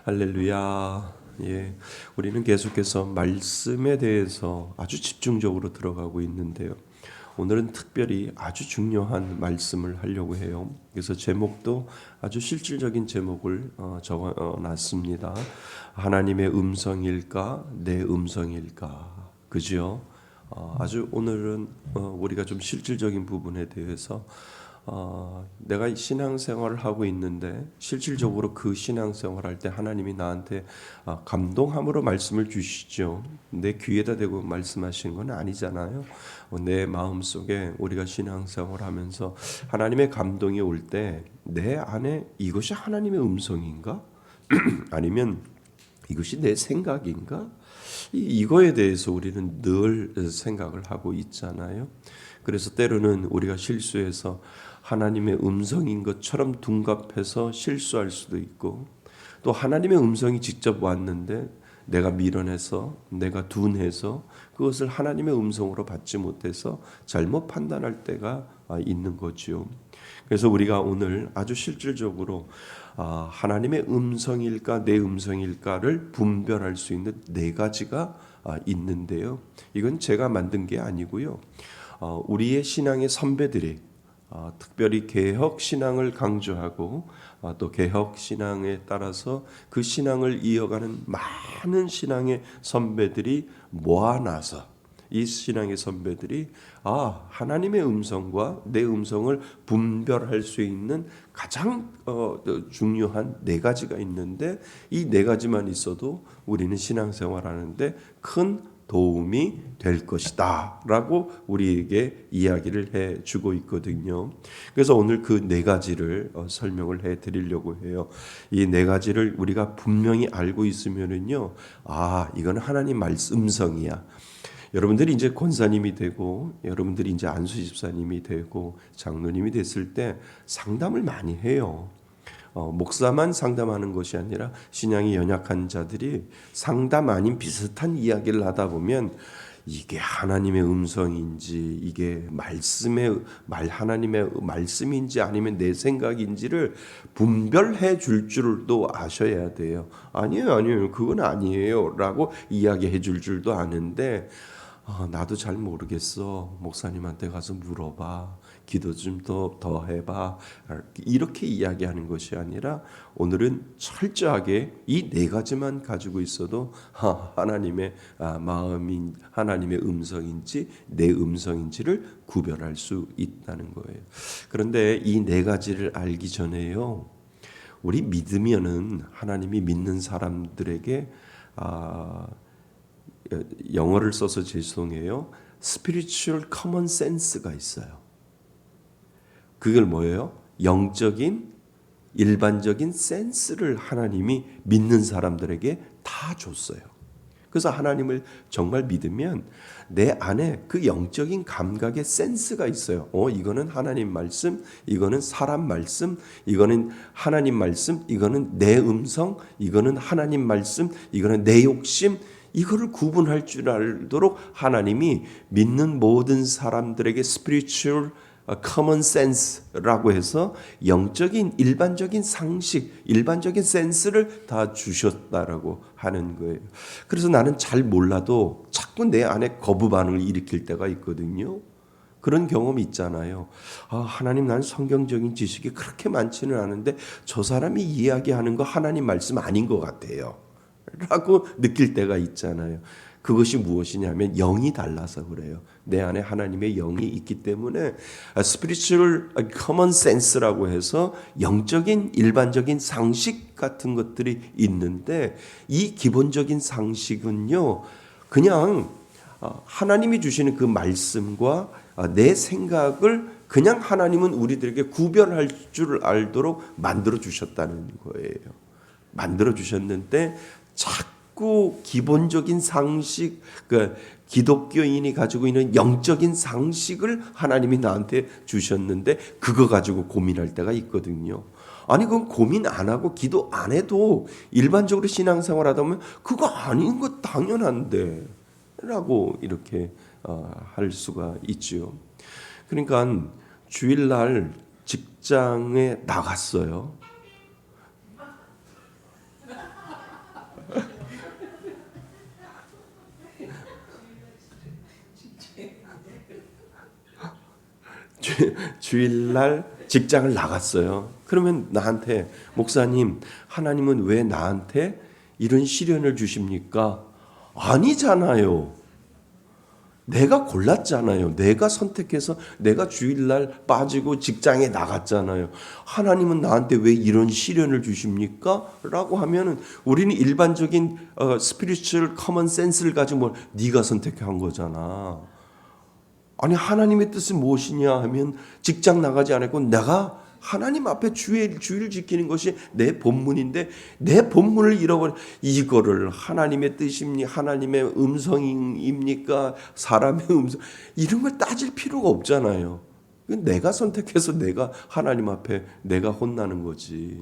할렐루야. 예, 우리는 계속해서 말씀에 대해서 아주 집중적으로 들어가고 있는데요. 오늘은 특별히 아주 중요한 말씀을 하려고 해요. 그래서 제목도 아주 실질적인 제목을 적어 놨습니다. 하나님의 음성일까, 내 음성일까, 그죠? 아주 오늘은 우리가 좀 실질적인 부분에 대해서 내가 신앙생활을 하고 있는데 실질적으로 그 신앙생활 할 때 하나님이 나한테 감동함으로 말씀을 주시죠. 내 귀에다 대고 말씀하시는 건 아니잖아요. 내 마음속에 우리가 신앙생활 하면서 하나님의 감동이 올 때 내 안에 이것이 하나님의 음성인가? 아니면 이것이 내 생각인가? 이거에 대해서 우리는 늘 생각을 하고 있잖아요. 그래서 때로는 우리가 실수해서 하나님의 음성인 것처럼 둔갑해서 실수할 수도 있고, 또 하나님의 음성이 직접 왔는데 내가 밀어내서 내가 둔해서 그것을 하나님의 음성으로 받지 못해서 잘못 판단할 때가 있는 거죠. 그래서 우리가 오늘 아주 실질적으로 하나님의 음성일까 내 음성일까를 분별할 수 있는 네 가지가 있는데요. 이건 제가 만든 게 아니고요. 우리의 신앙의 선배들이 특별히 개혁 신앙을 강조하고 또 개혁 신앙에 따라서 그 신앙을 이어가는 많은 신앙의 선배들이 모아놔서 이 신앙의 선배들이 하나님의 음성과 내 음성을 분별할 수 있는 가장 중요한 네 가지가 있는데, 이 네 가지만 있어도 우리는 신앙생활하는데 큰 도움이 될 것이다 라고 우리에게 이야기를 해주고 있거든요. 그래서 오늘 그 네 가지를 설명을 해드리려고 해요. 이 네 가지를 우리가 분명히 알고 있으면은요, 이건 하나님 말씀 음성이야. 여러분들이 이제 권사님이 되고 여러분들이 이제 안수 집사님이 되고 장로님이 됐을 때 상담을 많이 해요. 목사만 상담하는 것이 아니라 신앙이 연약한 자들이 상담 아닌 비슷한 이야기를 하다 보면 이게 하나님의 음성인지 이게 하나님의 말씀인지 아니면 내 생각인지를 분별해 줄 줄도 아셔야 돼요. 아니에요 그건 아니에요 라고 이야기해 줄 줄도 아는데, 나도 잘 모르겠어. 목사님한테 가서 물어봐. 기도 좀 더 해봐. 이렇게 이야기하는 것이 아니라 오늘은 철저하게 이 네 가지만 가지고 있어도 하나님의 마음인 하나님의 음성인지 내 음성인지를 구별할 수 있다는 거예요. 그런데 이 네 가지를 알기 전에요, 우리 믿으면은 하나님이 믿는 사람들에게 영어를 써서 죄송해요. spiritual common sense가 있어요. 그걸 뭐예요? 영적인 일반적인 센스를 하나님이 믿는 사람들에게 다 줬어요. 그래서 하나님을 정말 믿으면 내 안에 그 영적인 감각의 센스가 있어요. 이거는 하나님 말씀, 이거는 사람 말씀, 이거는 하나님 말씀, 이거는 내 음성, 이거는 하나님 말씀, 이거는 내 욕심, 이거를 구분할 줄 알도록 하나님이 믿는 모든 사람들에게 spiritual common sense라고 해서 영적인 일반적인 상식, 일반적인 센스를 다 주셨다라고 하는 거예요. 그래서 나는 잘 몰라도 자꾸 내 안에 거부 반응을 일으킬 때가 있거든요. 그런 경험이 있잖아요. 하나님, 난 성경적인 지식이 그렇게 많지는 않은데 저 사람이 이야기하는 거 하나님 말씀 아닌 것 같아요 라고 느낄 때가 있잖아요. 그것이 무엇이냐면 영이 달라서 그래요. 내 안에 하나님의 영이 있기 때문에 spiritual common sense라고 해서 영적인 일반적인 상식 같은 것들이 있는데, 이 기본적인 상식은요, 그냥 하나님이 주시는 그 말씀과 내 생각을 그냥 하나님은 우리들에게 구별할 줄 알도록 만들어 주셨다는 거예요. 만들어 주셨는데 자꾸 기본적인 상식, 그 기독교인이 가지고 있는 영적인 상식을 하나님이 나한테 주셨는데 그거 가지고 고민할 때가 있거든요. 아니, 그건 고민 안 하고 기도 안 해도 일반적으로 신앙생활 하다 보면 그거 아닌 거 당연한데 라고 이렇게 할 수가 있죠. 그러니까 주일날 직장에 나갔어요. 주일날 직장을 나갔어요. 그러면 나한테 목사님, 하나님은 왜 나한테 이런 시련을 주십니까? 아니잖아요. 내가 골랐잖아요. 내가 선택해서 내가 주일날 빠지고 직장에 나갔잖아요. 하나님은 나한테 왜 이런 시련을 주십니까? 라고 하면은 우리는 일반적인 스피리추얼 커먼 센스를 가지고 네가 선택한 거잖아. 아니 하나님의 뜻은 무엇이냐 하면 직장 나가지 않았고 내가 하나님 앞에 주일 지키는 것이 내 본문인데 내 본문을 잃어버려. 이거를 하나님의 뜻입니까? 하나님의 음성입니까? 사람의 음성? 이런 걸 따질 필요가 없잖아요. 내가 선택해서 내가 하나님 앞에 내가 혼나는 거지.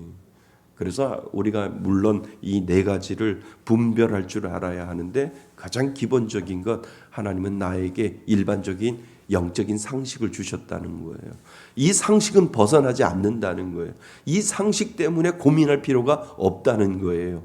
그래서 우리가 물론 이 네 가지를 분별할 줄 알아야 하는데 가장 기본적인 것, 하나님은 나에게 일반적인 영적인 상식을 주셨다는 거예요. 이 상식은 벗어나지 않는다는 거예요. 이 상식 때문에 고민할 필요가 없다는 거예요.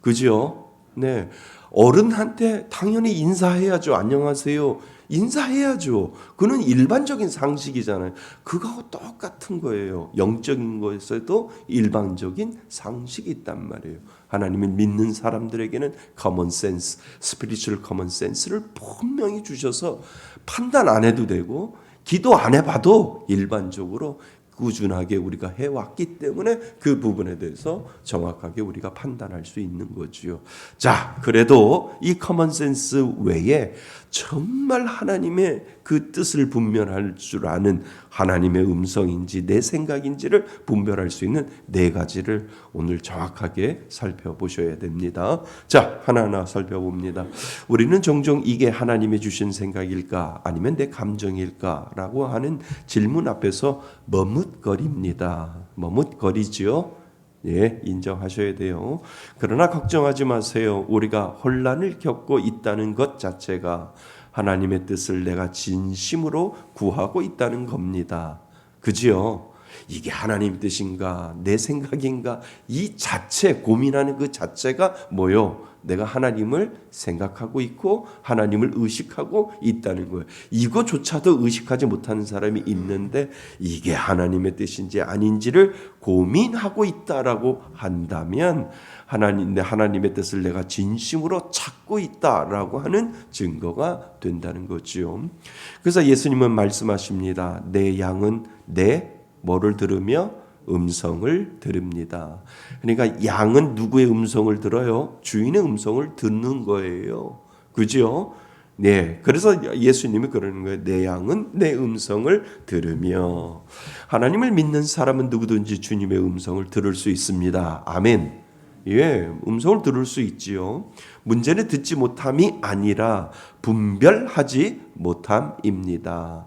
그죠? 네. 어른한테 당연히 인사해야죠. 안녕하세요. 인사해야죠. 그는 일반적인 상식이잖아요. 그거하고 똑같은 거예요. 영적인 것에서도 일반적인 상식이 있단 말이에요. 하나님을 믿는 사람들에게는 커먼 센스, 스피리추얼 커먼 센스를 분명히 주셔서 판단 안 해도 되고 기도 안 해봐도 일반적으로 꾸준하게 우리가 해왔기 때문에 그 부분에 대해서 정확하게 우리가 판단할 수 있는 거지요. 자, 그래도 이 커먼센스 외에 정말 하나님의 그 뜻을 분별할 줄 아는 하나님의 음성인지 내 생각인지를 분별할 수 있는 네 가지를 오늘 정확하게 살펴보셔야 됩니다. 자, 하나하나 살펴봅니다. 우리는 종종 이게 하나님이 주신 생각일까 아니면 내 감정일까라고 하는 질문 앞에서 머뭇거립니다. 머뭇거리지요. 예, 인정하셔야 돼요. 그러나 걱정하지 마세요. 우리가 혼란을 겪고 있다는 것 자체가 하나님의 뜻을 내가 진심으로 구하고 있다는 겁니다. 그지요? 이게 하나님 뜻인가 내 생각인가 이 자체 고민하는 그 자체가 뭐요? 내가 하나님을 생각하고 있고 하나님을 의식하고 있다는 거예요. 이거조차도 의식하지 못하는 사람이 있는데 이게 하나님의 뜻인지 아닌지를 고민하고 있다라고 한다면 하나님의 뜻을 내가 진심으로 찾고 있다라고 하는 증거가 된다는 거죠. 그래서 예수님은 말씀하십니다. 내 양은 내 뭐를 들으며 음성을 들읍니다. 그러니까 양은 누구의 음성을 들어요? 주인의 음성을 듣는 거예요. 그죠? 네. 그래서 예수님이 그러는 거예요. 내 양은 내 음성을 들으며. 하나님을 믿는 사람은 누구든지 주님의 음성을 들을 수 있습니다. 아멘. 예, 음성을 들을 수 있지요. 문제는 듣지 못함이 아니라 분별하지 못함입니다.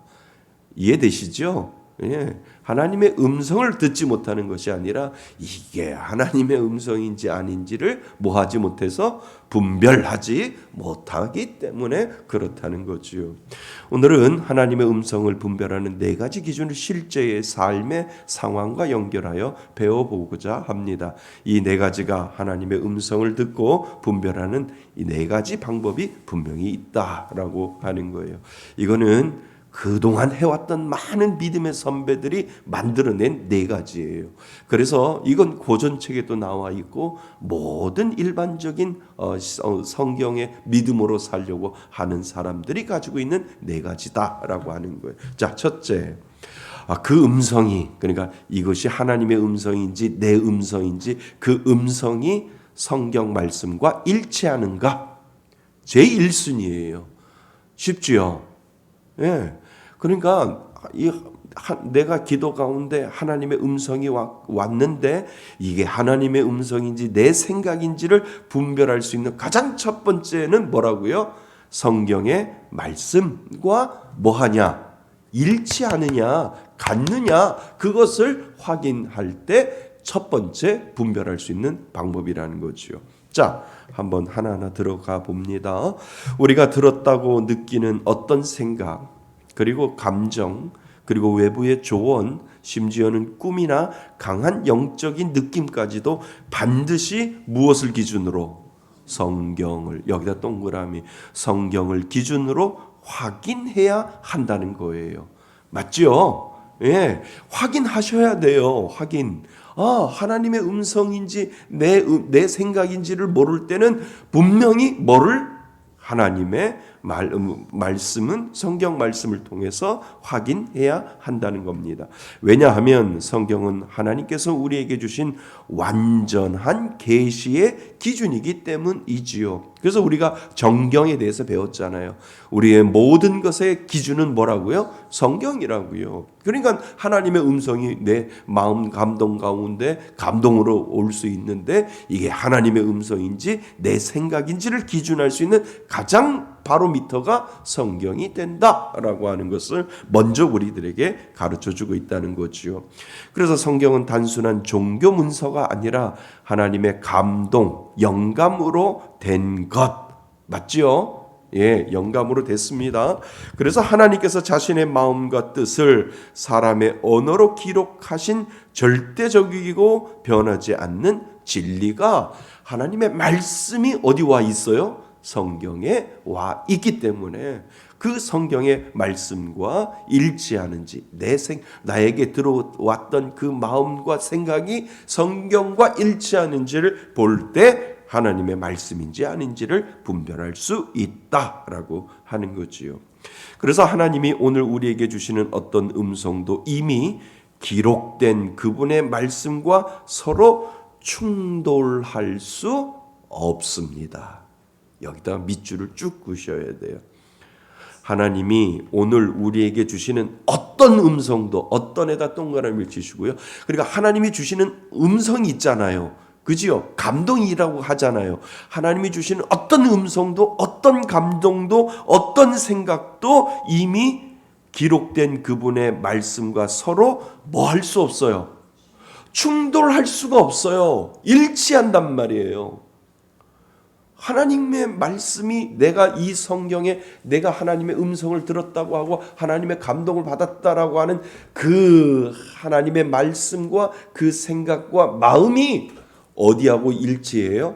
이해되시죠? 예, 하나님의 음성을 듣지 못하는 것이 아니라 이게 하나님의 음성인지 아닌지를 뭐하지 못해서 분별하지 못하기 때문에 그렇다는 거지요. 오늘은 하나님의 음성을 분별하는 네 가지 기준을 실제의 삶의 상황과 연결하여 배워보고자 합니다. 이 네 가지가 하나님의 음성을 듣고 분별하는 이 네 가지 방법이 분명히 있다라고 하는 거예요. 이거는 그동안 해왔던 많은 믿음의 선배들이 만들어낸 네 가지예요. 그래서 이건 고전책에도 나와 있고 모든 일반적인 성경의 믿음으로 살려고 하는 사람들이 가지고 있는 네 가지다라고 하는 거예요. 자, 첫째, 그 음성이 그러니까 이것이 하나님의 음성인지 내 음성인지 그 음성이 성경 말씀과 일치하는가? 제1순위예요. 쉽지요? 예. 그러니까 내가 기도 가운데 하나님의 음성이 왔는데 이게 하나님의 음성인지 내 생각인지를 분별할 수 있는 가장 첫 번째는 뭐라고요? 성경의 말씀과 뭐하냐? 일치하느냐? 같느냐? 그것을 확인할 때 첫 번째 분별할 수 있는 방법이라는 거죠. 자, 한번 하나하나 들어가 봅니다. 우리가 들었다고 느끼는 어떤 생각, 그리고 감정, 그리고 외부의 조언, 심지어는 꿈이나 강한 영적인 느낌까지도 반드시 무엇을 기준으로? 성경을, 여기다 동그라미, 성경을 기준으로 확인해야 한다는 거예요. 맞죠? 예, 확인하셔야 돼요. 확인. 하나님의 음성인지 내 생각인지를 모를 때는 분명히 뭐를 하나님의 말씀은 성경 말씀을 통해서 확인해야 한다는 겁니다. 왜냐하면 성경은 하나님께서 우리에게 주신 완전한 계시의 기준이기 때문이지요. 그래서 우리가 정경에 대해서 배웠잖아요. 우리의 모든 것의 기준은 뭐라고요? 성경이라고요. 그러니까 하나님의 음성이 내 마음 감동 가운데 감동으로 올 수 있는데 이게 하나님의 음성인지 내 생각인지를 기준할 수 있는 가장 바로미터가 성경이 된다라고 하는 것을 먼저 우리들에게 가르쳐주고 있다는 거지요. 그래서 성경은 단순한 종교 문서가 아니라 하나님의 감동, 영감으로 된 것 맞지요? 예, 영감으로 됐습니다. 그래서 하나님께서 자신의 마음과 뜻을 사람의 언어로 기록하신 절대적이고 변하지 않는 진리가 하나님의 말씀이 어디 와 있어요? 성경에 와 있기 때문에 그 성경의 말씀과 일치하는지 나에게 들어왔던 그 마음과 생각이 성경과 일치하는지를 볼 때 하나님의 말씀인지 아닌지를 분별할 수 있다라고 하는 거지요. 그래서 하나님이 오늘 우리에게 주시는 어떤 음성도 이미 기록된 그분의 말씀과 서로 충돌할 수 없습니다. 여기다가 밑줄을 쭉 그으셔야 돼요. 하나님이 오늘 우리에게 주시는 어떤 음성도 어떤 에다 동그라미를 치시고요. 그러니까 하나님이 주시는 음성이 있잖아요. 그지요? 감동이라고 하잖아요. 하나님이 주시는 어떤 음성도 어떤 감동도 어떤 생각도 이미 기록된 그분의 말씀과 서로 뭐 할 수 없어요. 충돌할 수가 없어요. 일치한단 말이에요. 하나님의 말씀이 내가 이 성경에 내가 하나님의 음성을 들었다고 하고 하나님의 감동을 받았다라고 하는 그 하나님의 말씀과 그 생각과 마음이 어디하고 일치해요?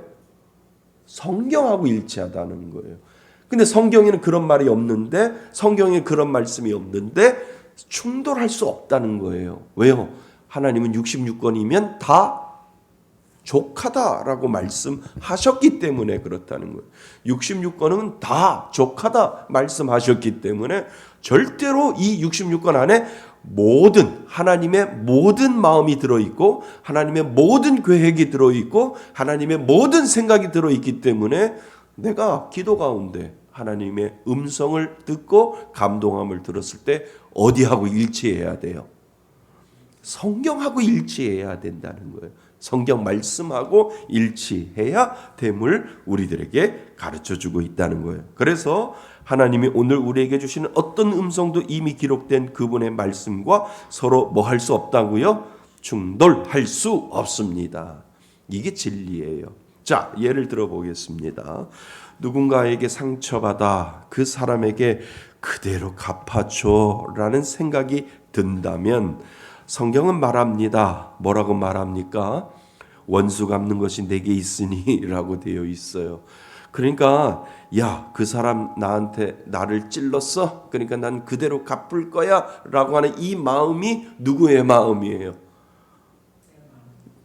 성경하고 일치하다는 거예요. 근데 성경에는 그런 말이 없는데 성경에 그런 말씀이 없는데 충돌할 수 없다는 거예요. 왜요? 하나님은 66권이면 다 족하다라고 말씀하셨기 때문에 그렇다는 거예요. 66권은 다 족하다 말씀하셨기 때문에 절대로 이 66권 안에 모든 하나님의 모든 마음이 들어있고 하나님의 모든 계획이 들어있고 하나님의 모든 생각이 들어있기 때문에 내가 기도 가운데 하나님의 음성을 듣고 감동함을 들었을 때 어디하고 일치해야 돼요? 성경하고 일치해야 된다는 거예요. 성경 말씀하고 일치해야 됨을 우리들에게 가르쳐주고 있다는 거예요. 그래서 하나님이 오늘 우리에게 주시는 어떤 음성도 이미 기록된 그분의 말씀과 서로 뭐 할 수 없다고요? 충돌할 수 없습니다. 이게 진리예요. 자, 예를 들어 보겠습니다. 누군가에게 상처받아 그 사람에게 그대로 갚아줘라는 생각이 든다면 성경은 말합니다. 뭐라고 말합니까? 원수 갚는 것이 내게 있으니 라고 되어 있어요. 그러니까 야, 그 사람 나를 찔렀어? 그러니까 난 그대로 갚을 거야 라고 하는 이 마음이 누구의 마음이에요?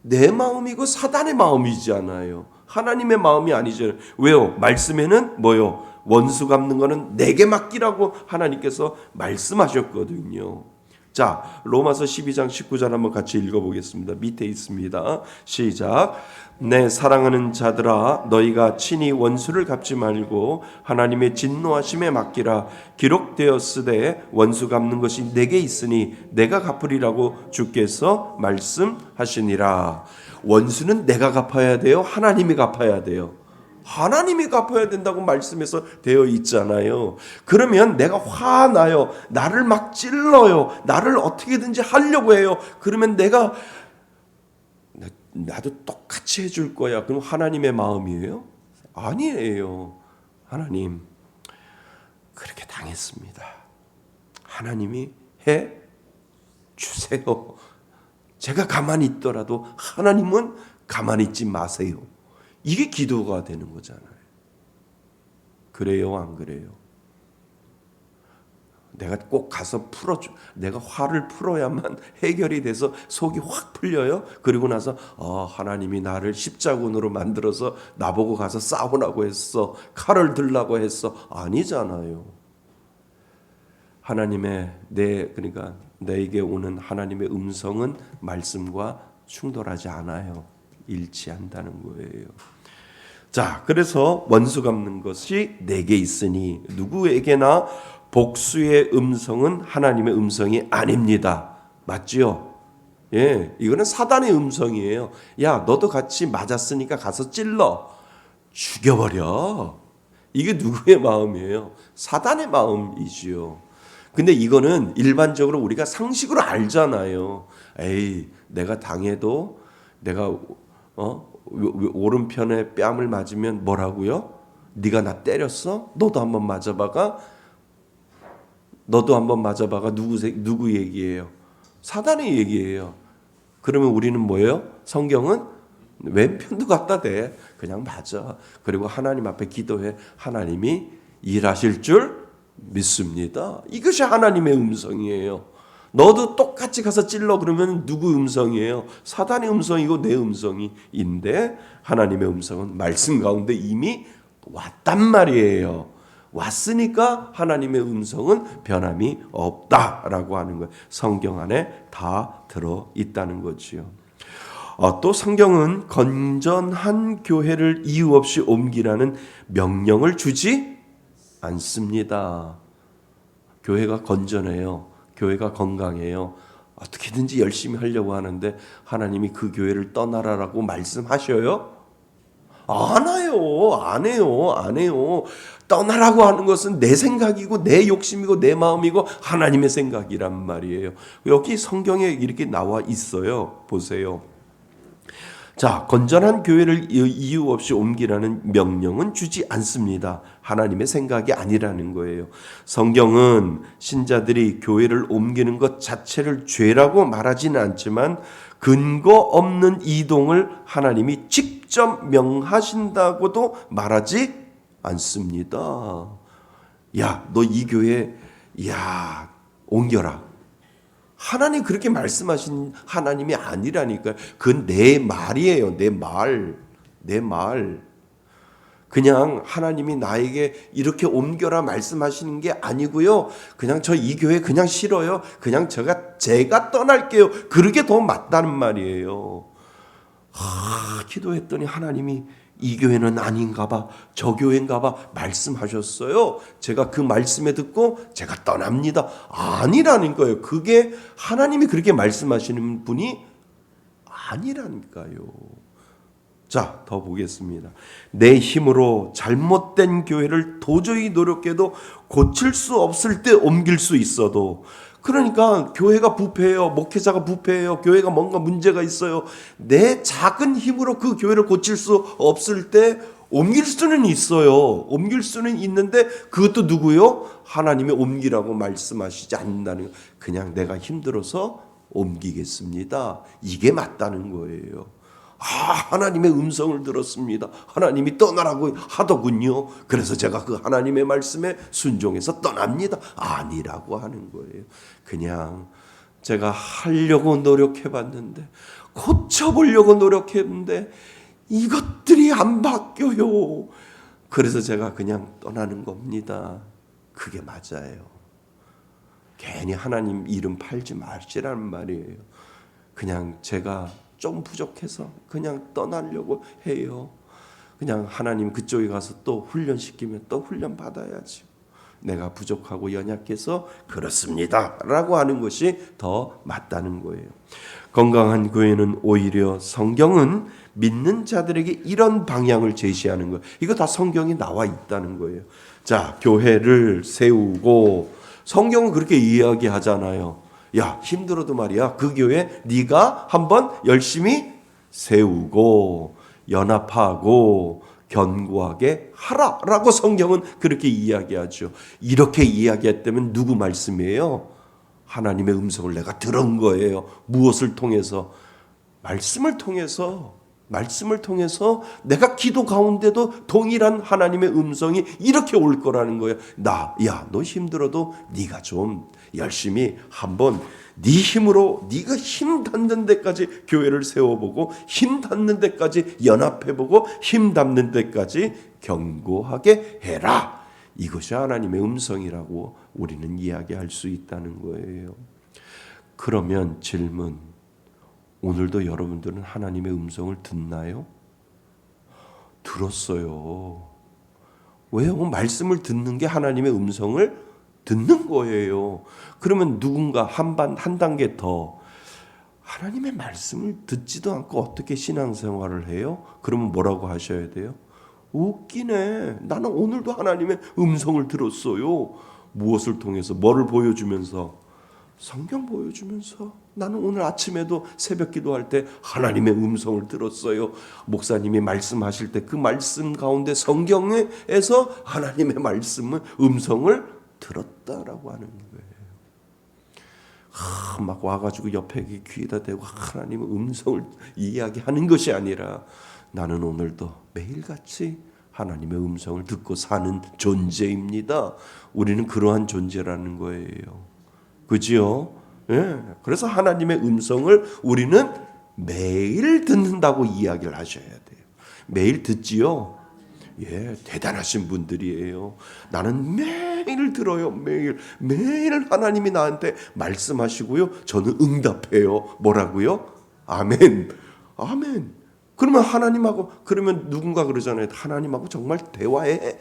내 마음이고 사단의 마음이잖아요. 하나님의 마음이 아니잖아요. 왜요? 말씀에는 뭐요? 원수 갚는 거는 내게 맡기라고 하나님께서 말씀하셨거든요. 자, 로마서 12장 19절 한번 같이 읽어보겠습니다. 밑에 있습니다. 시작. 내 사랑하는 자들아, 너희가 친히 원수를 갚지 말고 하나님의 진노하심에 맡기라. 기록되었으되 원수 갚는 것이 내게 있으니 내가 갚으리라고 주께서 말씀하시니라. 원수는 내가 갚아야 돼요? 하나님이 갚아야 돼요? 하나님이 갚아야 된다고 말씀에서 되어 있잖아요. 그러면 내가 화나요. 나를 막 찔러요. 나를 어떻게든지 하려고 해요. 그러면 나도 똑같이 해줄 거야. 그럼 하나님의 마음이에요? 아니에요. 하나님 그렇게 당했습니다. 하나님이 해 주세요. 제가 가만히 있더라도 하나님은 가만히 있지 마세요. 이게 기도가 되는 거잖아요. 그래요, 안 그래요? 내가 꼭 가서 내가 화를 풀어야만 해결이 돼서 속이 확 풀려요. 그리고 나서 하나님이 나를 십자군으로 만들어서 나보고 가서 싸우라고 했어. 칼을 들라고 했어. 아니잖아요. 그러니까 내게 오는 하나님의 음성은 말씀과 충돌하지 않아요. 일치한다는 거예요. 자, 그래서 원수 갚는 것이 내게 있으니 누구에게나 복수의 음성은 하나님의 음성이 아닙니다. 맞지요? 예, 이거는 사단의 음성이에요. 야, 너도 같이 맞았으니까 가서 찔러 죽여버려. 이게 누구의 마음이에요? 사단의 마음이지요. 근데 이거는 일반적으로 우리가 상식으로 알잖아요. 에이, 내가 당해도 내가 오른편에 뺨을 맞으면 뭐라고요? 네가 나 때렸어? 너도 한번 맞아봐가. 누구 얘기예요? 사단의 얘기예요. 그러면 우리는 뭐예요? 성경은 왼편도 갖다 대. 그냥 맞아. 그리고 하나님 앞에 기도해. 하나님이 일하실 줄 믿습니다. 이것이 하나님의 음성이에요. 너도 똑같이 가서 찔러 그러면 누구 음성이에요? 사단의 음성이고 내 음성인데 하나님의 음성은 말씀 가운데 이미 왔단 말이에요. 왔으니까 하나님의 음성은 변함이 없다라고 하는 거예요. 성경 안에 다 들어 있다는 거지요. 또 성경은 건전한 교회를 이유 없이 옮기라는 명령을 주지 않습니다. 교회가 건전해요. 교회가 건강해요. 어떻게든지 열심히 하려고 하는데 하나님이 그 교회를 떠나라라고 말씀하셔요? 안 해요. 떠나라고 하는 것은 내 생각이고 내 욕심이고 내 마음이고 하나님의 생각이란 말이에요. 여기 성경에 이렇게 나와 있어요. 보세요. 자, 건전한 교회를 이유 없이 옮기라는 명령은 주지 않습니다. 하나님의 생각이 아니라는 거예요. 성경은 신자들이 교회를 옮기는 것 자체를 죄라고 말하지는 않지만 근거 없는 이동을 하나님이 직접 명하신다고도 말하지 않습니다. 야, 너 이 교회 옮겨라. 하나님 그렇게 말씀하신 하나님이 아니라니까요. 그건 내 말이에요. 내 말. 그냥 하나님이 나에게 이렇게 옮겨라 말씀하시는 게 아니고요. 그냥 저 이 교회 그냥 싫어요. 그냥 제가 떠날게요. 그러게 더 맞다는 말이에요. 기도했더니 하나님이 이 교회는 아닌가 봐, 저 교회인가 봐 말씀하셨어요. 제가 그 말씀에 듣고 제가 떠납니다. 아니라는 거예요. 그게 하나님이 그렇게 말씀하시는 분이 아니라니까요. 자, 더 보겠습니다. 내 힘으로 잘못된 교회를 도저히 노력해도 고칠 수 없을 때 옮길 수 있어도, 그러니까 교회가 부패해요. 목회자가 부패해요. 교회가 뭔가 문제가 있어요. 내 작은 힘으로 그 교회를 고칠 수 없을 때 옮길 수는 있어요. 옮길 수는 있는데 그것도 누구요? 하나님이 옮기라고 말씀하시지 않는다는 거예요. 그냥 내가 힘들어서 옮기겠습니다. 이게 맞다는 거예요. 하나님의 음성을 들었습니다. 하나님이 떠나라고 하더군요. 그래서 제가 그 하나님의 말씀에 순종해서 떠납니다. 아니라고 하는 거예요. 그냥 제가 하려고 노력해봤는데, 고쳐보려고 노력했는데 이것들이 안 바뀌어요. 그래서 제가 그냥 떠나는 겁니다. 그게 맞아요. 괜히 하나님 이름 팔지 마시라는 말이에요. 그냥 제가 좀 부족해서 그냥 떠나려고 해요. 그냥 하나님 그쪽에 가서 또 훈련시키면 또 훈련 받아야지. 내가 부족하고 연약해서 그렇습니다 라고 하는 것이 더 맞다는 거예요. 건강한 교회는 오히려 성경은 믿는 자들에게 이런 방향을 제시하는 거예요. 이거 다 성경에 나와 있다는 거예요. 자, 교회를 세우고, 성경은 그렇게 이야기하잖아요. 야, 힘들어도 말이야, 그 교회 네가 한번 열심히 세우고 연합하고 견고하게 하라라고 성경은 그렇게 이야기하죠. 이렇게 이야기했다면 누구 말씀이에요? 하나님의 음성을 내가 들은 거예요. 무엇을 통해서? 말씀을 통해서. 말씀을 통해서 내가 기도 가운데도 동일한 하나님의 음성이 이렇게 올 거라는 거예요. 야, 너 힘들어도 네가 좀 열심히 한번 네 힘으로 네가 힘 닿는 데까지 교회를 세워보고 힘 닿는 데까지 연합해보고 힘 닿는 데까지 견고하게 해라. 이것이 하나님의 음성이라고 우리는 이야기할 수 있다는 거예요. 그러면 질문, 오늘도 여러분들은 하나님의 음성을 듣나요? 들었어요. 왜요? 말씀을 듣는 게 하나님의 음성을 듣는 거예요. 그러면 누군가 한 단계 더 하나님의 말씀을 듣지도 않고 어떻게 신앙생활을 해요? 그러면 뭐라고 하셔야 돼요? 웃기네. 나는 오늘도 하나님의 음성을 들었어요. 무엇을 통해서? 뭐를 보여주면서? 성경 보여주면서. 나는 오늘 아침에도 새벽 기도할 때 하나님의 음성을 들었어요. 목사님이 말씀하실 때 그 말씀 가운데 성경에서 하나님의 음성을 들었다라고 하는 거예요. 막 와가지고 옆에 귀에다 대고 하나님의 음성을 이야기하는 것이 아니라 나는 오늘도 매일같이 하나님의 음성을 듣고 사는 존재입니다. 우리는 그러한 존재라는 거예요. 그지요? 예. 그래서 하나님의 음성을 우리는 매일 듣는다고 이야기를 하셔야 돼요. 매일 듣지요? 예, 대단하신 분들이에요. 나는 매일 들어요. 매일 하나님이 나한테 말씀하시고요. 저는 응답해요. 뭐라고요? 아멘. 그러면 하나님하고, 그러면 누군가 그러잖아요. 하나님하고 정말 대화해.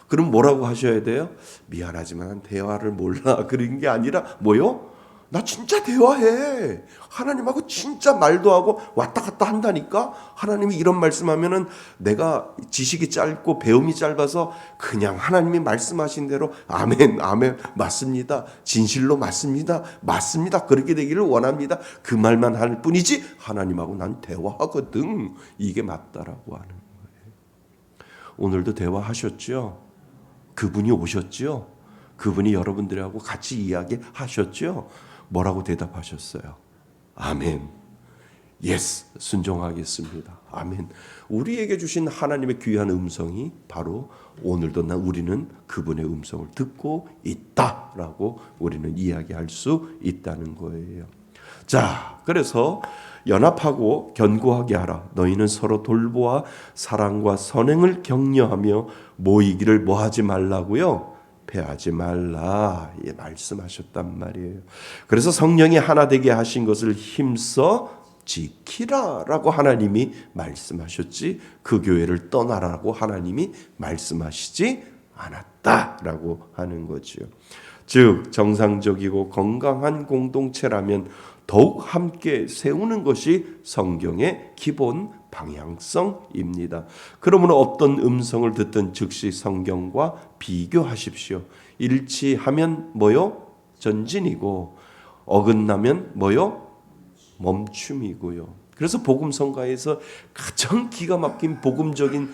그럼 뭐라고 하셔야 돼요? 미안하지만 대화를 몰라. 그런 게 아니라 뭐요? 나 진짜 대화해. 하나님하고 진짜 말도 하고 왔다 갔다 한다니까. 하나님이 이런 말씀하면은 내가 지식이 짧고 배움이 짧아서 그냥 하나님이 말씀하신 대로 아멘 맞습니다. 진실로 맞습니다. 그렇게 되기를 원합니다. 그 말만 할 뿐이지 하나님하고 난 대화하거든. 이게 맞다라고 하는 거예요. 오늘도 대화하셨죠? 그분이 오셨죠? 그분이 여러분들하고 같이 이야기하셨죠? 뭐라고 대답하셨어요? 아멘. 예스, 순종하겠습니다. 아멘. 우리에게 주신 하나님의 귀한 음성이 바로 오늘도 우리는 그분의 음성을 듣고 있다라고 우리는 이야기할 수 있다는 거예요. 자, 그래서 연합하고 견고하게 하라. 너희는 서로 돌보아 사랑과 선행을 격려하며 모이기를 뭐하지 말라고요? 패하지 말라. 예, 말씀하셨단 말이에요. 그래서 성령이 하나 되게 하신 것을 힘써 지키라라고 하나님이 말씀하셨지 그 교회를 떠나라고 하나님이 말씀하시지 않았다라고 하는 거지요. 즉 정상적이고 건강한 공동체라면 더욱 함께 세우는 것이 성경의 기본 방향성입니다. 그러므로 어떤 음성을 듣든 즉시 성경과 비교하십시오. 일치하면 뭐요? 전진이고 어긋나면 뭐요? 멈춤이고요. 그래서 복음성가에서 가장 기가 막힌 복음적인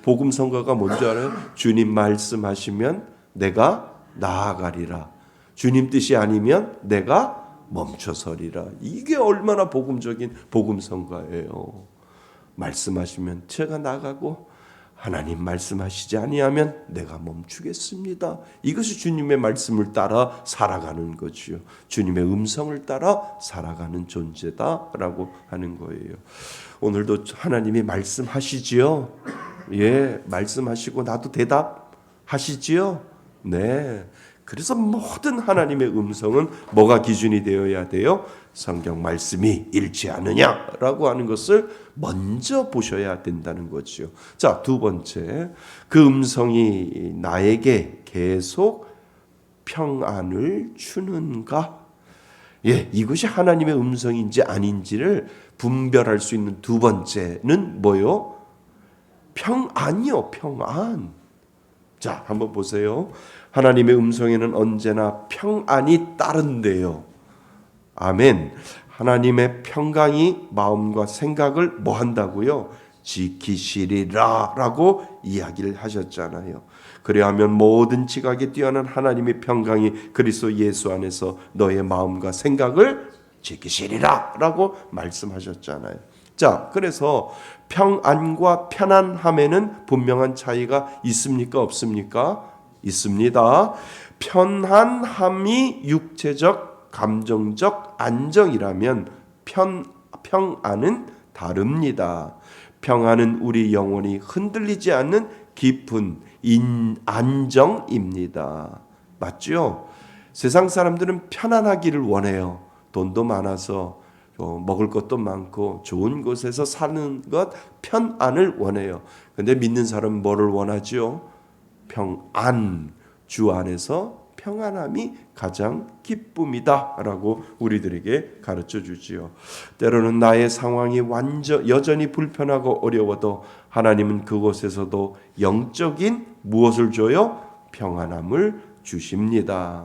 복음성가가 뭔지 알아요? 주님 말씀하시면 내가 나아가리라. 주님 뜻이 아니면 내가 멈춰서리라. 이게 얼마나 복음적인 복음성가예요. 말씀하시면 제가 나가고 하나님 말씀하시지 아니하면 내가 멈추겠습니다. 이것이 주님의 말씀을 따라 살아가는 거지요. 주님의 음성을 따라 살아가는 존재다라고 하는 거예요. 오늘도 하나님이 말씀하시지요. 예, 말씀하시고 나도 대답하시지요. 네. 그래서 모든 하나님의 음성은 뭐가 기준이 되어야 돼요? 성경 말씀이 일치하느냐라고 하는 것을 먼저 보셔야 된다는 거죠. 자, 두 번째, 그 음성이 나에게 계속 평안을 주는가? 예, 이것이 하나님의 음성인지 아닌지를 분별할 수 있는 두 번째는 뭐요? 평안이요, 평안. 자, 한번 보세요. 하나님의 음성에는 언제나 평안이 따른대요. 아멘. 하나님의 평강이 마음과 생각을 뭐 한다고요? 지키시리라 라고 이야기를 하셨잖아요. 그리하면 모든 지각에 뛰어난 하나님의 평강이 그리스도 예수 안에서 너의 마음과 생각을 지키시리라 라고 말씀하셨잖아요. 자, 그래서 평안과 편안함에는 분명한 차이가 있습니까? 없습니까? 있습니다. 편안함이 육체적, 감정적 안정이라면 평안은 다릅니다. 평안은 우리 영혼이 흔들리지 않는 깊은 안정입니다. 맞죠? 세상 사람들은 편안하기를 원해요. 돈도 많아서 먹을 것도 많고 좋은 곳에서 사는 것, 편안을 원해요. 근데 믿는 사람은 뭐를 원하죠? 평안, 주 안에서 평안함이 가장 기쁨이다라고 우리들에게 가르쳐 주지요. 때로는 나의 상황이 여전히 불편하고 어려워도 하나님은 그곳에서도 영적인 무엇을 줘요? 평안함을 주십니다.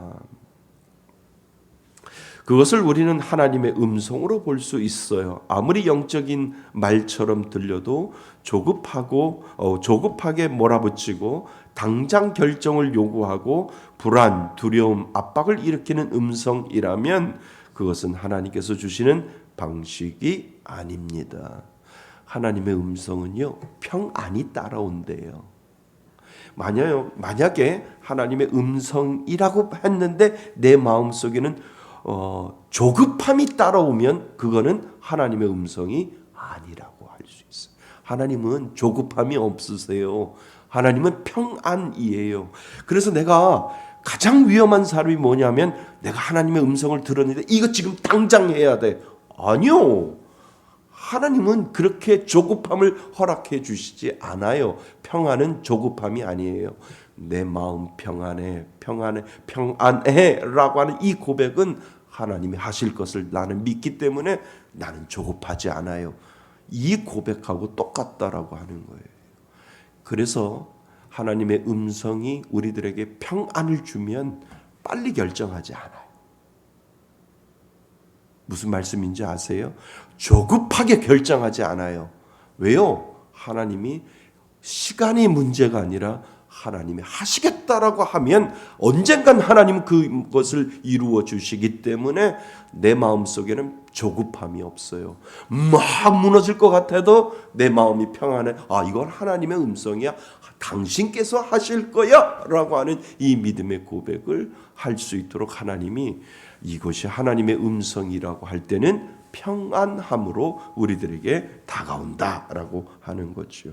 그것을 우리는 하나님의 음성으로 볼 수 있어요. 아무리 영적인 말처럼 들려도 조급하게 몰아붙이고 당장 결정을 요구하고 불안, 두려움, 압박을 일으키는 음성이라면 그것은 하나님께서 주시는 방식이 아닙니다. 하나님의 음성은요, 평안이 따라온대요. 만약에 하나님의 음성이라고 했는데 내 마음속에는 조급함이 따라오면 그거는 하나님의 음성이 아니라고 할 수 있어요. 하나님은 조급함이 없으세요. 하나님은 평안이에요. 그래서 내가 가장 위험한 사람이 뭐냐면 내가 하나님의 음성을 들었는데 이거 지금 당장 해야 돼. 아니요. 하나님은 그렇게 조급함을 허락해 주시지 않아요. 평안은 조급함이 아니에요. 내 마음 평안해라고 하는 이 고백은 하나님이 하실 것을 나는 믿기 때문에 나는 조급하지 않아요. 이 고백하고 똑같다라고 하는 거예요. 그래서 하나님의 음성이 우리들에게 평안을 주면 빨리 결정하지 않아요. 무슨 말씀인지 아세요? 조급하게 결정하지 않아요. 왜요? 하나님이 시간이 문제가 아니라 하나님이 하시겠다라고 하면 언젠간 하나님은 그것을 이루어 주시기 때문에 내 마음속에는 조급함이 없어요. 막 무너질 것 같아도 내 마음이 평안해. 아, 이건 하나님의 음성이야. 당신께서 하실 거야 라고 하는 이 믿음의 고백을 할 수 있도록 하나님이 이것이 하나님의 음성이라고 할 때는 평안함으로 우리들에게 다가온다라고 하는 거죠.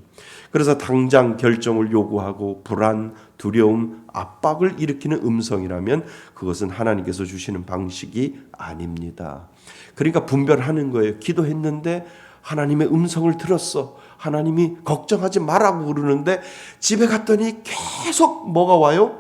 그래서 당장 결정을 요구하고 불안, 두려움, 압박을 일으키는 음성이라면 그것은 하나님께서 주시는 방식이 아닙니다. 그러니까 분별하는 거예요. 기도했는데 하나님의 음성을 들었어. 하나님이 걱정하지 말라고 그러는데 집에 갔더니 계속 뭐가 와요?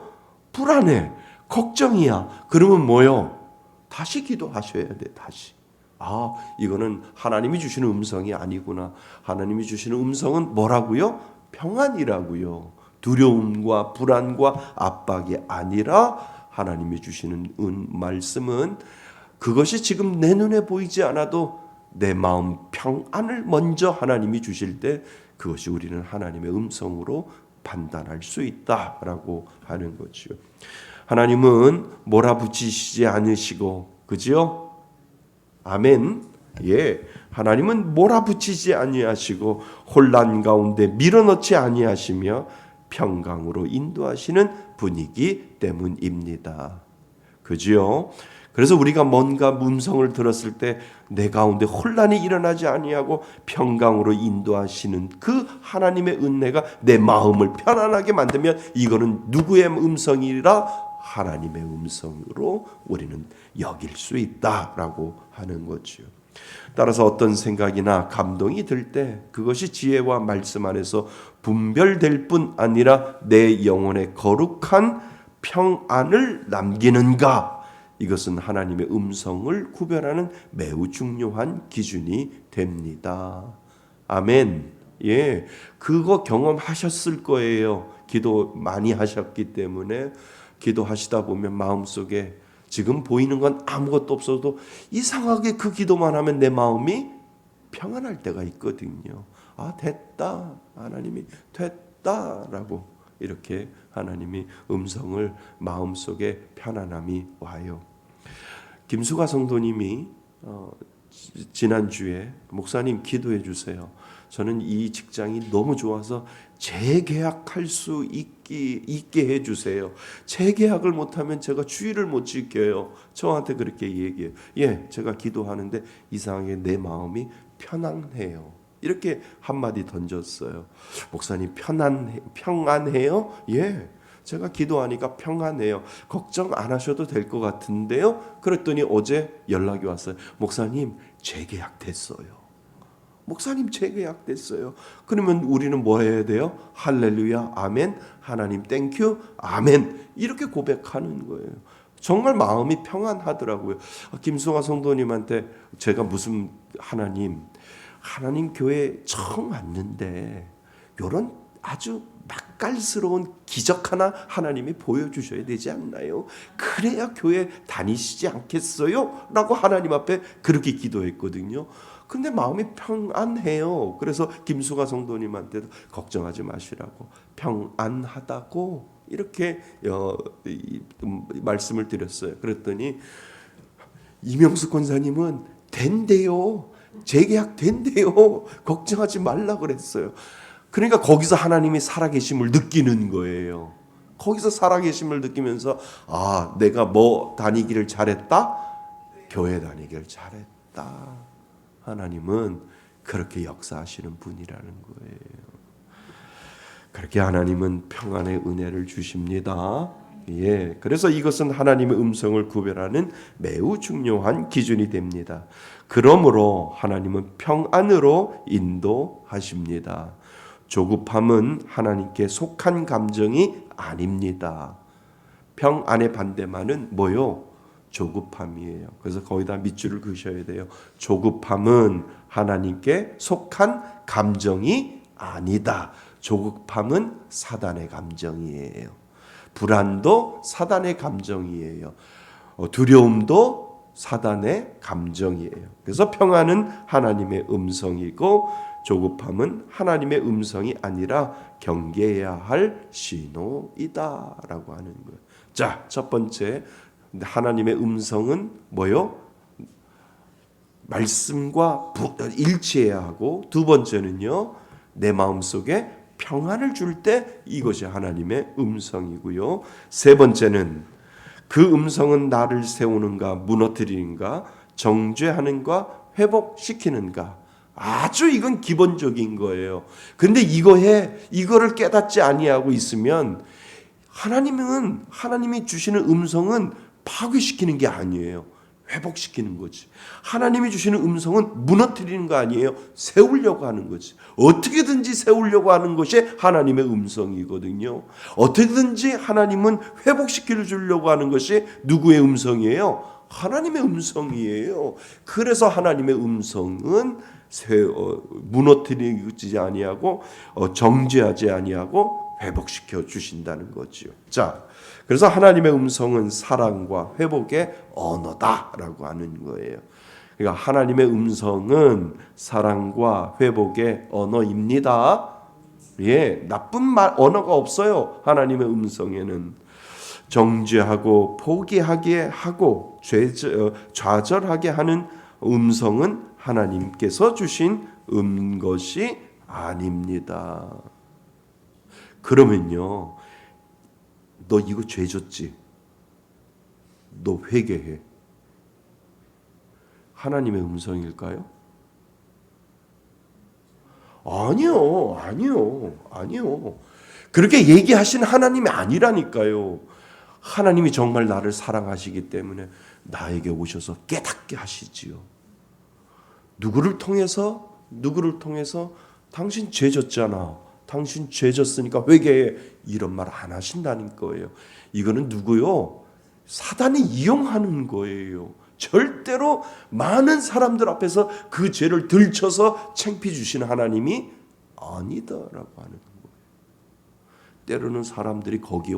불안해. 걱정이야. 그러면 뭐요? 다시 기도하셔야 돼. 다시. 아, 이거는 하나님이 주시는 음성이 아니구나. 하나님이 주시는 음성은 뭐라고요? 평안이라고요. 두려움과 불안과 압박이 아니라 하나님이 주시는 말씀은 그것이 지금 내 눈에 보이지 않아도 내 마음 평안을 먼저 하나님이 주실 때 그것이 우리는 하나님의 음성으로 판단할 수 있다라고 하는 거죠. 하나님은 몰아붙이시지 않으시고, 그죠? 아멘. 예, 하나님은 몰아붙이지 아니하시고 혼란 가운데 밀어넣지 아니하시며 평강으로 인도하시는 분이기 때문입니다. 그죠? 그래서 우리가 뭔가 음성을 들었을 때 내 가운데 혼란이 일어나지 아니하고 평강으로 인도하시는 그 하나님의 은혜가 내 마음을 편안하게 만들면 이거는 누구의 음성이라? 하나님의 음성으로 우리는 여길 수 있다라고 하는 거죠. 따라서 어떤 생각이나 감동이 들 때 그것이 지혜와 말씀 안에서 분별될 뿐 아니라 내 영혼에 거룩한 평안을 남기는가? 이것은 하나님의 음성을 구별하는 매우 중요한 기준이 됩니다. 아멘. 예, 그거 경험하셨을 거예요. 기도 많이 하셨기 때문에 기도하시다 보면 마음속에 지금 보이는 건 아무것도 없어도 이상하게 그 기도만 하면 내 마음이 평안할 때가 있거든요. 아, 됐다. 하나님이 됐다라고 이렇게 하나님이 음성을 마음속에 편안함이 와요. 김수가 성도님이 지난주에 목사님 기도해 주세요. 저는 이 직장이 너무 좋아서 재계약할 수 있게 해주세요. 재계약을 못하면 제가 주의를 못 지켜요. 저한테 그렇게 얘기해요. 예, 제가 기도하는데 이상하게 내 마음이 편안해요. 이렇게 한마디 던졌어요. 목사님 평안해요? 예, 제가 기도하니까 평안해요. 걱정 안 하셔도 될 것 같은데요. 그랬더니 어제 연락이 왔어요. 목사님 재계약 됐어요. 목사님 재계약 됐어요. 그러면 우리는 뭐 해야 돼요? 할렐루야, 아멘, 하나님 땡큐, 아멘, 이렇게 고백하는 거예요. 정말 마음이 평안하더라고요. 김수아 성도님한테 제가 무슨 하나님 교회 처음 왔는데 이런 아주 맛깔스러운 기적 하나 하나님이 보여주셔야 되지 않나요? 그래야 교회 다니시지 않겠어요? 라고 하나님 앞에 그렇게 기도했거든요. 근데 마음이 평안해요. 그래서 김수가 성도님한테도 걱정하지 마시라고, 평안하다고 이렇게 말씀을 드렸어요. 그랬더니 이명숙 권사님은 된대요. 재계약 된대요. 걱정하지 말라 그랬어요. 그러니까 거기서 하나님이 살아계심을 느끼는 거예요. 거기서 살아계심을 느끼면서 내가 뭐 다니기를 잘했다? 교회 다니기를 잘했다. 하나님은 그렇게 역사하시는 분이라는 거예요. 그렇게 하나님은 평안의 은혜를 주십니다. 예, 그래서 이것은 하나님의 음성을 구별하는 매우 중요한 기준이 됩니다. 그러므로 하나님은 평안으로 인도하십니다. 조급함은 하나님께 속한 감정이 아닙니다. 평안의 반대말은 뭐요? 조급함이에요. 그래서 거기다 밑줄을 그으셔야 돼요. 조급함은 하나님께 속한 감정이 아니다. 조급함은 사단의 감정이에요. 불안도 사단의 감정이에요. 두려움도 사단의 감정이에요. 그래서 평안은 하나님의 음성이고 조급함은 하나님의 음성이 아니라 경계해야 할 신호이다라고 하는 거예요. 자, 첫 번째 하나님의 음성은 뭐요? 말씀과 일치해야 하고, 두 번째는요, 내 마음속에 평안을 줄 때 이것이 하나님의 음성이고요. 세 번째는 그 음성은 나를 세우는가 무너뜨리는가 정죄하는가 회복시키는가. 아주 이건 기본적인 거예요. 근데 이거를 깨닫지 아니하고 있으면 하나님이 주시는 음성은 파괴시키는 게 아니에요. 회복시키는 거지. 하나님이 주시는 음성은 무너뜨리는 거 아니에요. 세우려고 하는 거지. 어떻게든지 세우려고 하는 것이 하나님의 음성이거든요. 어떻게든지 하나님은 회복시켜 주려고 하는 것이 누구의 음성이에요? 하나님의 음성이에요. 그래서 하나님의 음성은 무너뜨리지 아니하고 정죄하지 아니하고 회복시켜 주신다는 거지요. 자, 그래서 하나님의 음성은 사랑과 회복의 언어다라고 하는 거예요. 그러니까 하나님의 음성은 사랑과 회복의 언어입니다. 예, 나쁜 언어가 없어요. 하나님의 음성에는 정죄하고 포기하게 하고 좌절하게 하는 음성은 하나님께서 주신 것이 아닙니다. 그러면요, 너 이거 죄 졌지? 너 회개해. 하나님의 음성일까요? 아니요. 그렇게 얘기하시는 하나님이 아니라니까요. 하나님이 정말 나를 사랑하시기 때문에 나에게 오셔서 깨닫게 하시지요. 누구를 통해서 당신 죄 졌잖아. 당신 죄 졌으니까 회개해. 이런 말 안 하신다는 거예요. 이거는 누구요? 사단이 이용하는 거예요. 절대로 많은 사람들 앞에서 그 죄를 들춰서 창피 주시는 하나님이 아니다라고 하는 거예요. 때로는 사람들이 거기에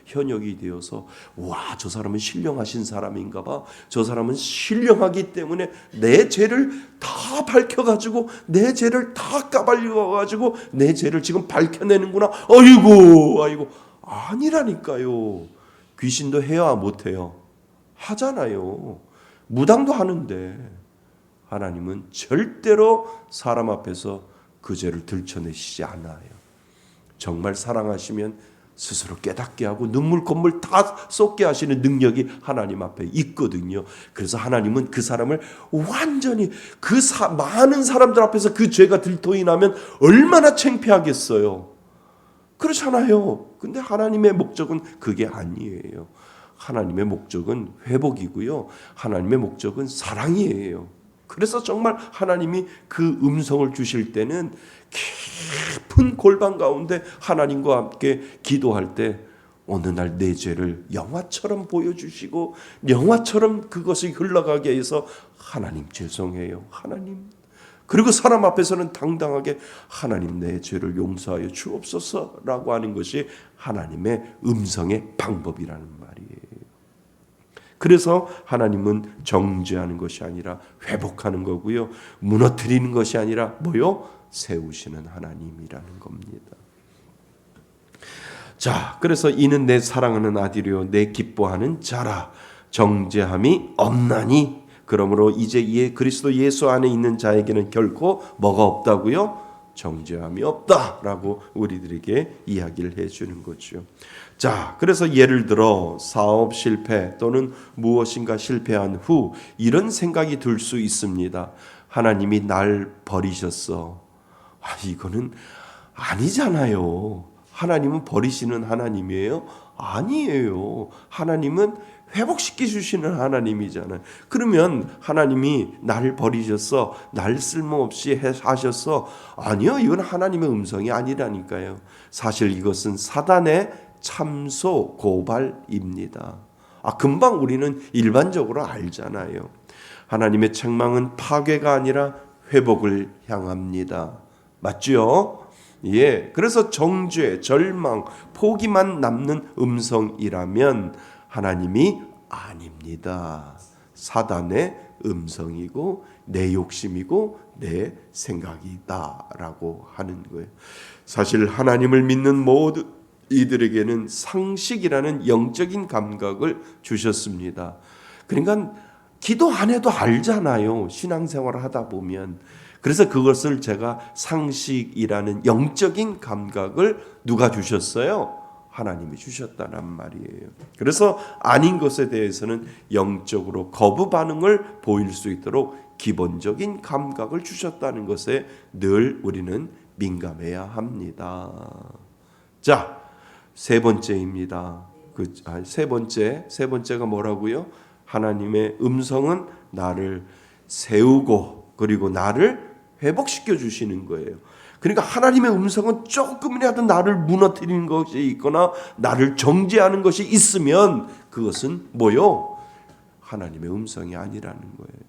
현역이 되어서 와, 저 사람은 신령하신 사람인가 봐. 저 사람은 신령하기 때문에 내 죄를 다 밝혀가지고 내 죄를 다 까발려가지고 내 죄를 지금 밝혀내는구나. 아이고 아니라니까요. 귀신도 해야 못해요? 하잖아요. 무당도 하는데 하나님은 절대로 사람 앞에서 그 죄를 들춰내시지 않아요. 정말 사랑하시면 스스로 깨닫게 하고 눈물 콧물 다 쏟게 하시는 능력이 하나님 앞에 있거든요. 그래서 하나님은 그 사람을 완전히 많은 사람들 앞에서 그 죄가 들통이 나면 얼마나 창피하겠어요. 그렇잖아요. 근데 하나님의 목적은 그게 아니에요. 하나님의 목적은 회복이고요. 하나님의 목적은 사랑이에요. 그래서 정말 하나님이 그 음성을 주실 때는 깊은 골방 가운데 하나님과 함께 기도할 때 어느 날 내 죄를 영화처럼 보여주시고 영화처럼 그것이 흘러가게 해서 하나님 죄송해요. 하나님. 그리고 사람 앞에서는 당당하게 하나님 내 죄를 용서하여 주옵소서라고 하는 것이 하나님의 음성의 방법이라는 말이에요. 그래서 하나님은 정죄하는 것이 아니라 회복하는 거고요. 무너뜨리는 것이 아니라 뭐요? 세우시는 하나님이라는 겁니다. 자, 그래서 이는 내 사랑하는 아들이요 내 기뻐하는 자라. 정죄함이 없나니 그러므로 이제 그리스도 예수 안에 있는 자에게는 결코 뭐가 없다고요? 정죄함이 없다라고 우리들에게 이야기를 해주는 거죠. 자, 그래서 예를 들어 사업 실패 또는 무엇인가 실패한 후 이런 생각이 들 수 있습니다. 하나님이 날 버리셨어. 이거는 아니잖아요. 하나님은 버리시는 하나님이에요? 아니에요. 하나님은 회복시켜 주시는 하나님이잖아요. 그러면 하나님이 나를 버리셨어, 날 쓸모없이 하셨어. 아니요, 이건 하나님의 음성이 아니라니까요. 사실 이것은 사단의 참소 고발입니다. 금방 우리는 일반적으로 알잖아요. 하나님의 책망은 파괴가 아니라 회복을 향합니다. 맞죠? 예. 그래서 정죄, 절망, 포기만 남는 음성이라면 하나님이 아닙니다. 사단의 음성이고 내 욕심이고 내 생각이다라고 하는 거예요. 사실 하나님을 믿는 모든 이들에게는 상식이라는 영적인 감각을 주셨습니다. 그러니까 기도 안 해도 알잖아요. 신앙생활을 하다 보면. 그래서 그것을 제가 상식이라는 영적인 감각을 누가 주셨어요? 하나님이 주셨다는 말이에요. 그래서 아닌 것에 대해서는 영적으로 거부 반응을 보일 수 있도록 기본적인 감각을 주셨다는 것에 늘 우리는 민감해야 합니다. 자, 세 번째입니다. 세 번째가 뭐라고요? 하나님의 음성은 나를 세우고 그리고 나를 회복시켜 주시는 거예요. 그러니까 하나님의 음성은 조금이라도 나를 무너뜨리는 것이 있거나 나를 정죄하는 것이 있으면 그것은 뭐요? 하나님의 음성이 아니라는 거예요.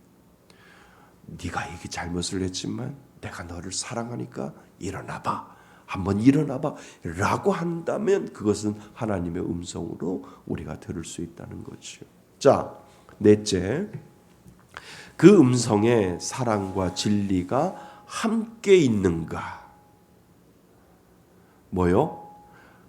네가 이게 잘못을 했지만 내가 너를 사랑하니까 일어나봐. 한번 일어나봐. 라고 한다면 그것은 하나님의 음성으로 우리가 들을 수 있다는 거죠. 자, 넷째. 그 음성에 사랑과 진리가 함께 있는가? 뭐요?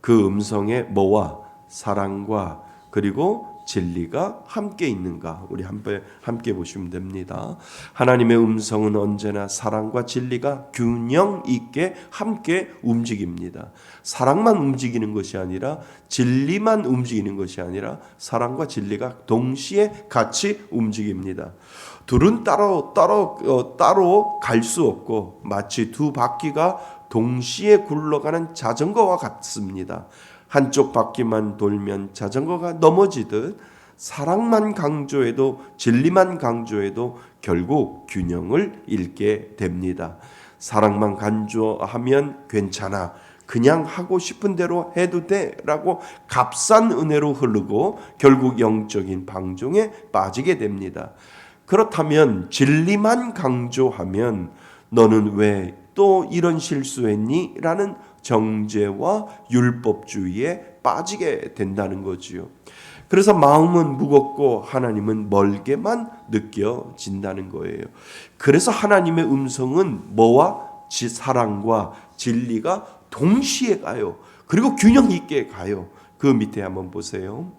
그 음성에 뭐와 사랑과 그리고 진리가 함께 있는가? 우리 함께 보시면 됩니다. 하나님의 음성은 언제나 사랑과 진리가 균형 있게 함께 움직입니다. 사랑만 움직이는 것이 아니라 진리만 움직이는 것이 아니라 사랑과 진리가 동시에 같이 움직입니다. 둘은 따로 갈 수 없고 마치 두 바퀴가 동시에 굴러가는 자전거와 같습니다. 한쪽 바퀴만 돌면 자전거가 넘어지듯 사랑만 강조해도 진리만 강조해도 결국 균형을 잃게 됩니다. 사랑만 강조하면 괜찮아. 그냥 하고 싶은 대로 해도 돼 라고 값싼 은혜로 흐르고 결국 영적인 방종에 빠지게 됩니다. 그렇다면 진리만 강조하면 너는 왜 또 이런 실수했니? 라는 정죄와 율법주의에 빠지게 된다는 거지요. 그래서 마음은 무겁고 하나님은 멀게만 느껴진다는 거예요. 그래서 하나님의 음성은 뭐와 사랑과 진리가 동시에 가요. 그리고 균형 있게 가요. 그 밑에 한번 보세요.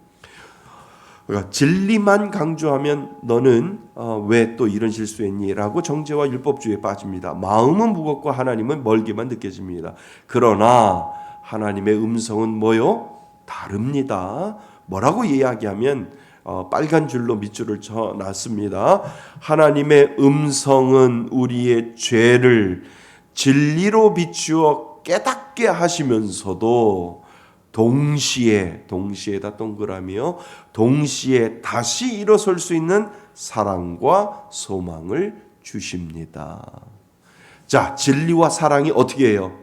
그러니까 진리만 강조하면 너는 왜 또 이런 실수했니? 라고 정죄와 율법주의에 빠집니다. 마음은 무겁고 하나님은 멀게만 느껴집니다. 그러나 하나님의 음성은 뭐요? 다릅니다. 뭐라고 이야기하면 빨간 줄로 밑줄을 쳐놨습니다. 하나님의 음성은 우리의 죄를 진리로 비추어 깨닫게 하시면서도 동시에다 동그라미요. 동시에 다시 일어설 수 있는 사랑과 소망을 주십니다. 자, 진리와 사랑이 어떻게 해요?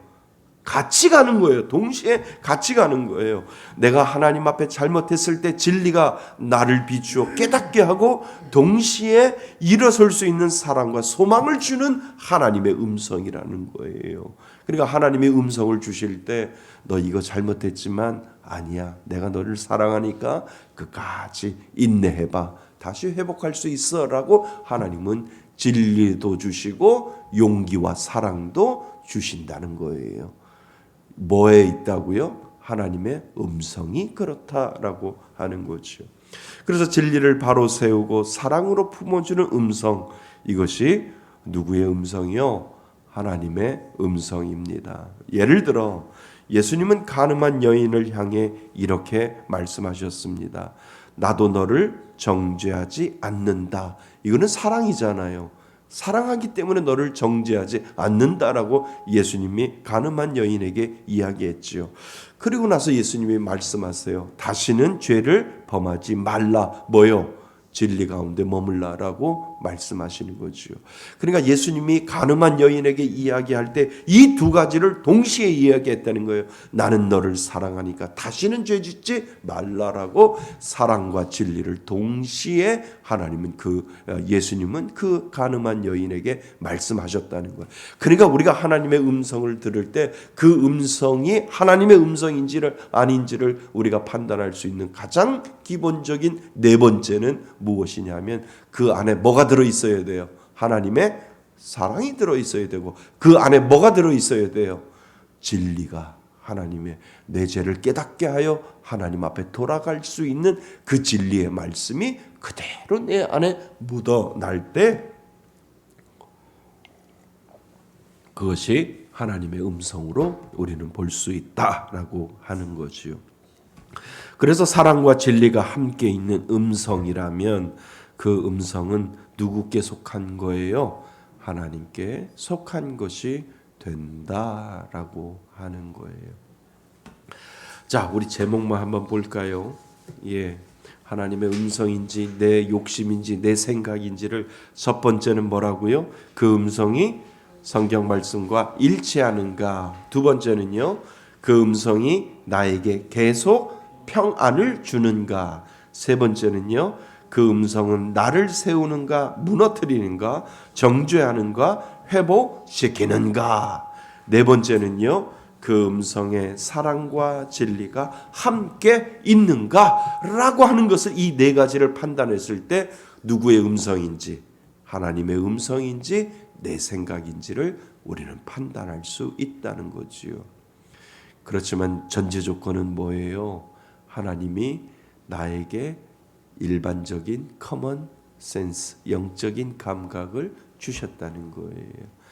같이 가는 거예요. 동시에 같이 가는 거예요. 내가 하나님 앞에 잘못했을 때 진리가 나를 비추어 깨닫게 하고 동시에 일어설 수 있는 사랑과 소망을 주는 하나님의 음성이라는 거예요. 그러니까 하나님의 음성을 주실 때 너 이거 잘못했지만 아니야. 내가 너를 사랑하니까 끝까지 인내해봐. 다시 회복할 수 있어 라고 하나님은 진리도 주시고 용기와 사랑도 주신다는 거예요. 뭐에 있다고요? 하나님의 음성이 그렇다라고 하는 거죠. 그래서 진리를 바로 세우고 사랑으로 품어주는 음성, 이것이 누구의 음성이요? 하나님의 음성입니다. 예를 들어 예수님은 가늠한 여인을 향해 이렇게 말씀하셨습니다. 나도 너를 정죄하지 않는다. 이거는 사랑이잖아요. 사랑하기 때문에 너를 정죄하지 않는다라고 예수님이 가늠한 여인에게 이야기했지요. 그리고 나서 예수님이 말씀하세요. 다시는 죄를 범하지 말라. 뭐요? 진리 가운데 머물라라고 말씀하시는 거죠. 그러니까 예수님이 가늠한 여인에게 이야기할 때 이 두 가지를 동시에 이야기했다는 거예요. 나는 너를 사랑하니까 다시는 죄 짓지 말라라고 사랑과 진리를 동시에 하나님은 예수님은 그 가늠한 여인에게 말씀하셨다는 거예요. 그러니까 우리가 하나님의 음성을 들을 때 그 음성이 하나님의 음성인지를 아닌지를 우리가 판단할 수 있는 가장 기본적인 네 번째는 무엇이냐면 그 안에 뭐가 들어있어야 돼요? 하나님의 사랑이 들어있어야 되고 그 안에 뭐가 들어있어야 돼요? 진리가 하나님의 내 죄를 깨닫게 하여 하나님 앞에 돌아갈 수 있는 그 진리의 말씀이 그대로 내 안에 묻어날 때 그것이 하나님의 음성으로 우리는 볼 수 있다라고 하는 거지요. 그래서 사랑과 진리가 함께 있는 음성이라면 그 음성은 누구께 속한 거예요? 하나님께 속한 것이 된다라고 하는 거예요. 자, 우리 제목만 한번 볼까요? 예, 하나님의 음성인지 내 욕심인지 내 생각인지를 첫 번째는 뭐라고요? 그 음성이 성경 말씀과 일치하는가? 두 번째는요, 그 음성이 나에게 계속 평안을 주는가? 세 번째는요, 그 음성은 나를 세우는가, 무너뜨리는가, 정죄하는가, 회복시키는가? 네 번째는요, 그 음성의 사랑과 진리가 함께 있는가라고 하는 것을 이 네 가지를 판단했을 때 누구의 음성인지, 하나님의 음성인지 내 생각인지를 우리는 판단할 수 있다는 거지요. 그렇지만 전제 조건은 뭐예요? 하나님이 나에게 일반적인 커먼 센스, 영적인 감각을 주셨다는 거예요.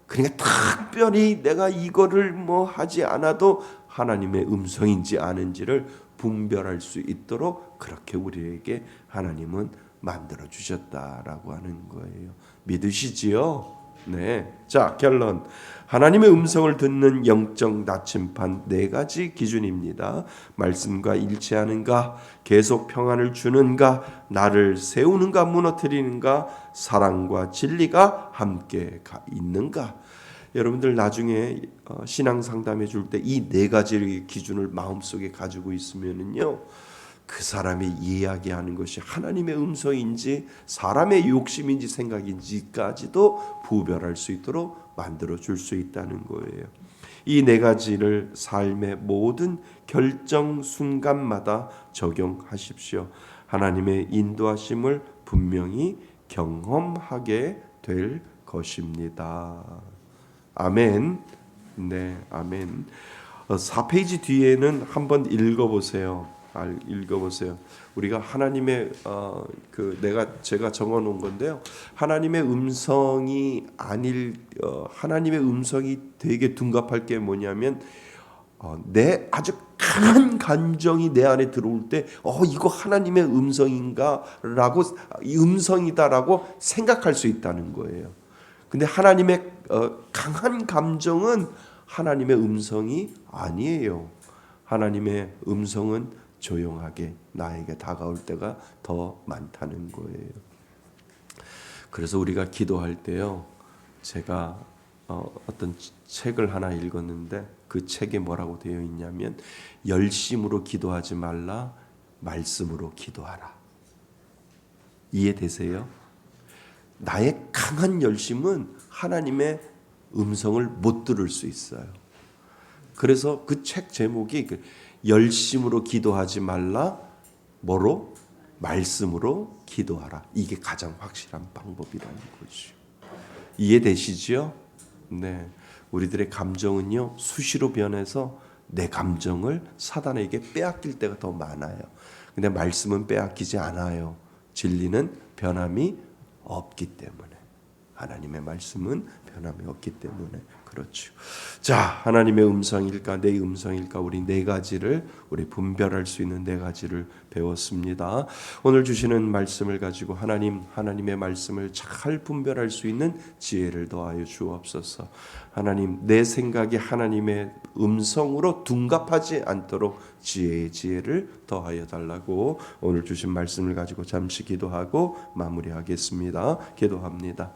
그러니까 특별히 내가 이거를 뭐 하지 않아도 하나님의 음성인지 아닌지를 분별할 수 있도록 그렇게 우리에게 하나님은 만들어 주셨다라고 하는 거예요. 믿으시지요? 네. 자, 결론. 하나님의 음성을 듣는 영적 나침판 네 가지 기준입니다. 말씀과 일치하는가, 계속 평안을 주는가, 나를 세우는가, 무너뜨리는가, 사랑과 진리가 함께 있는가. 여러분들 나중에 신앙 상담해 줄 때 이 네 가지의 기준을 마음속에 가지고 있으면은요, 그 사람이 이야기하는 것이 하나님의 음성인지 사람의 욕심인지 생각인지까지도 구별할 수 있도록 만들어 줄 수 있다는 거예요. 이 네 가지를 삶의 모든 결정 순간마다 적용하십시오. 하나님의 인도하심을 분명히 경험하게 될 것입니다. 아멘. 네, 아멘. 4페이지 뒤에는 한번 읽어보세요. 잘 읽어보세요. 우리가 하나님의 제가 적어놓은 건데요. 하나님의 음성이 하나님의 음성이 되게 둥갑할 게 뭐냐면 내 아주 강한 감정이 내 안에 들어올 때 이거 하나님의 음성인가라고 음성이다라고 생각할 수 있다는 거예요. 근데 하나님의 강한 감정은 하나님의 음성이 아니에요. 하나님의 음성은 조용하게 나에게 다가올 때가 더 많다는 거예요. 그래서 우리가 기도할 때요. 제가 어떤 책을 하나 읽었는데 그 책에 뭐라고 되어 있냐면 열심으로 기도하지 말라 말씀으로 기도하라. 이해되세요? 나의 강한 열심은 하나님의 음성을 못 들을 수 있어요. 그래서 그 책 제목이 열심으로 기도하지 말라 뭐로? 말씀으로 기도하라. 이게 가장 확실한 방법이라는 거죠. 이해되시죠? 네. 우리들의 감정은요 수시로 변해서 내 감정을 사단에게 빼앗길 때가 더 많아요. 근데 말씀은 빼앗기지 않아요. 진리는 변함이 없기 때문에. 하나님의 말씀은 변함이 없기 때문에 그렇죠. 자, 하나님의 음성일까 내 음성일까 우리 네 가지를 우리 분별할 수 있는 네 가지를 배웠습니다. 오늘 주시는 말씀을 가지고 하나님의 말씀을 잘 분별할 수 있는 지혜를 더하여 주옵소서. 하나님 내 생각이 하나님의 음성으로 둔갑하지 않도록 지혜를 더하여 달라고 오늘 주신 말씀을 가지고 잠시 기도하고 마무리하겠습니다. 기도합니다.